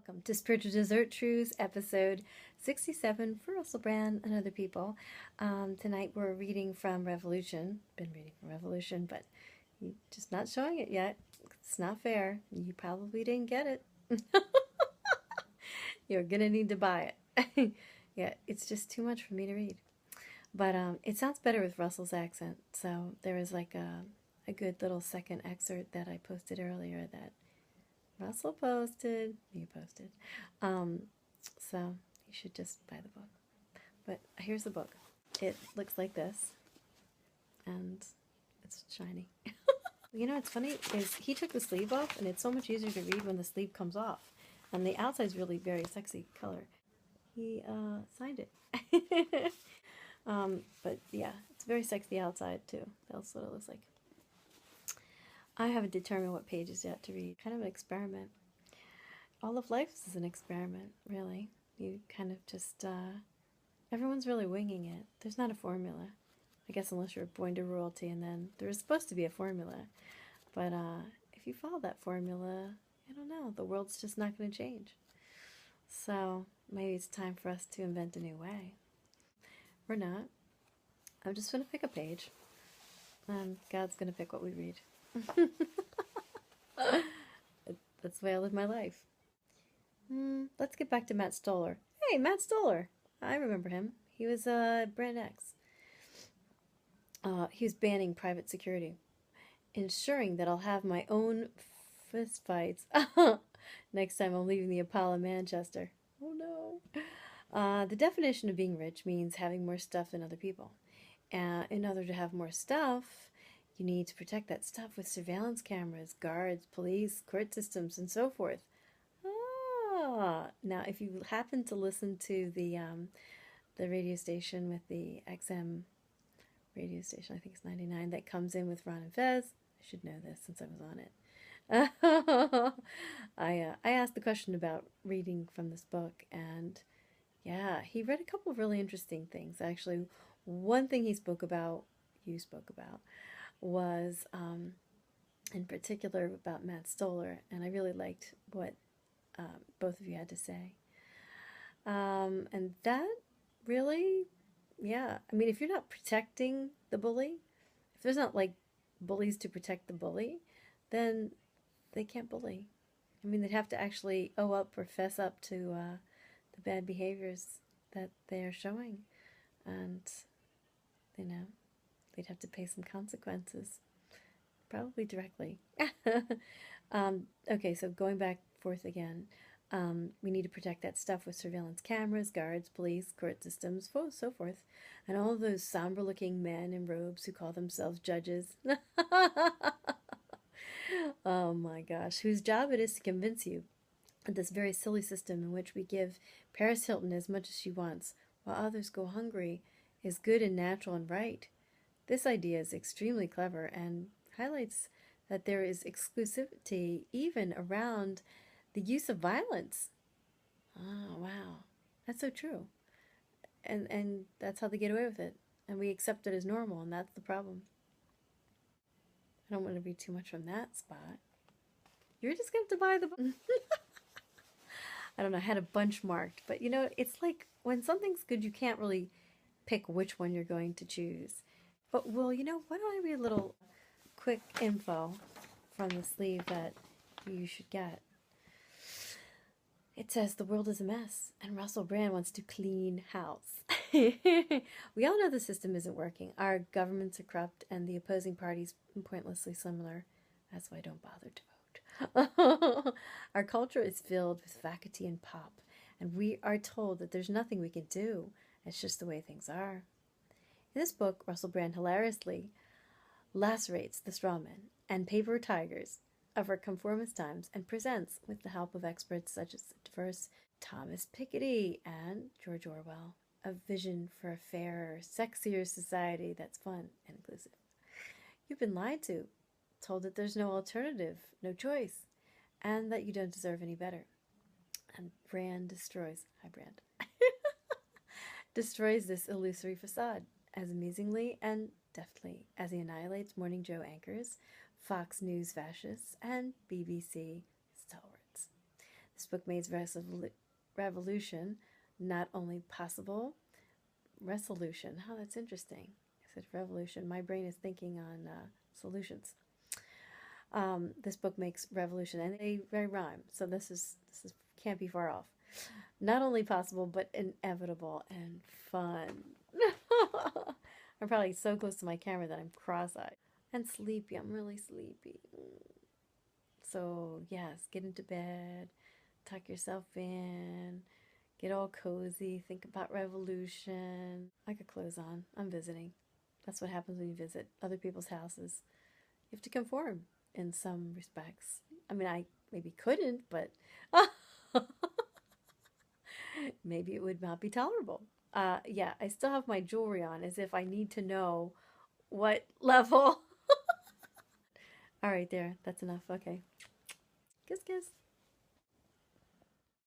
Welcome to Spiritual Dessert Trews, episode 67 for Russell Brand and other people. Tonight we're reading from Revolution. Been reading from Revolution, but you're just not showing it yet. It's not fair. You probably didn't get it. You're gonna need to buy it. Yeah, it's just too much for me to read. But it sounds better with Russell's accent. So there was like a good little second excerpt that I posted earlier that Russell posted, you posted. So you should just buy the book. But here's the book. It looks like this, and it's shiny. You know what's funny is he took the sleeve off, and it's so much easier to read when the sleeve comes off. And the outside's really very sexy color. He signed it. But yeah, it's very sexy outside too. That's what it looks like. I haven't determined what pages yet to read. Kind of an experiment. All of life is an experiment, really. You kind of just, everyone's really winging it. There's not a formula. I guess unless you're born to royalty, and then there's supposed to be a formula. But if you follow that formula, I don't know, the world's just not going to change. So maybe it's time for us to invent a new way. Or not. I'm just going to pick a page, and God's going to pick what we read. That's the way I live my life. Let's get back to Matt Stoller. Hey, Matt Stoller. I remember him. He was Brand X. He was banning private security, ensuring that I'll have my own fist fights next time I'm leaving the Apollo Manchester. Oh no. The definition of being rich means having more stuff than other people. In order to have more stuff, you need to protect that stuff with surveillance cameras, guards, police, court systems, and so forth. Now, if you happen to listen to the radio station with the XM radio station, I think it's 99, that comes in with Ron and Fez, I should know this since I was on it. I asked the question about reading from this book, and yeah, he read a couple of really interesting things. Actually, one thing you spoke about, was in particular about Matt Stoller, and I really liked what both of you had to say. And that really, yeah, I mean, if you're not protecting the bully, if there's not like bullies to protect the bully, then they can't bully. I mean, they'd have to actually owe up or fess up to the bad behaviors that they're showing, and you know, they'd have to pay some consequences, probably directly. Okay, so going back forth again, we need to protect that stuff with surveillance cameras, guards, police, court systems, so forth, and all of those somber-looking men in robes who call themselves judges. Oh my gosh, whose job it is to convince you that this very silly system in which we give Paris Hilton as much as she wants, while others go hungry, is good and natural and right. This idea is extremely clever and highlights that there is exclusivity even around the use of violence. Oh, wow. That's so true. And that's how they get away with it. And we accept it as normal, and that's the problem. I don't want to read too much from that spot. You're just going to have to buy the book. I don't know, I had a bunch marked. But, you know, it's like when something's good, you can't really pick which one you're going to choose. But, well, you know, why don't I read a little quick info from the sleeve that you should get. It says, the world is a mess, and Russell Brand wants to clean house. We all know the system isn't working. Our governments are corrupt, and the opposing parties pointlessly similar. That's why I don't bother to vote. Our culture is filled with vacuity and pop, and we are told that there's nothing we can do. It's just the way things are. In this book, Russell Brand hilariously lacerates the strawmen and paper tigers of our conformist times and presents, with the help of experts such as the diverse Thomas Piketty and George Orwell, a vision for a fairer, sexier society that's fun and inclusive. You've been lied to, told that there's no alternative, no choice, and that you don't deserve any better. And Brand destroys, hi Brand, destroys this illusory facade as amusingly and deftly as he annihilates Morning Joe anchors, Fox News fascists, and BBC stalwarts. This book makes revolution not only possible, resolution. Oh, that's interesting. I said revolution. My brain is thinking on solutions. This book makes revolution, and they rhyme. So this is can't be far off. Not only possible, but inevitable and fun. I'm probably so close to my camera that I'm cross-eyed and sleepy. I'm really sleepy. So yes, get into bed, tuck yourself in, get all cozy, think about revolution. I got clothes on. I'm visiting. That's what happens when you visit other people's houses. You have to conform in some respects. I mean, I maybe couldn't, but maybe it would not be tolerable. Yeah, I still have my jewelry on as if I need to know what level. All right, there. That's enough. Okay. Kiss, kiss.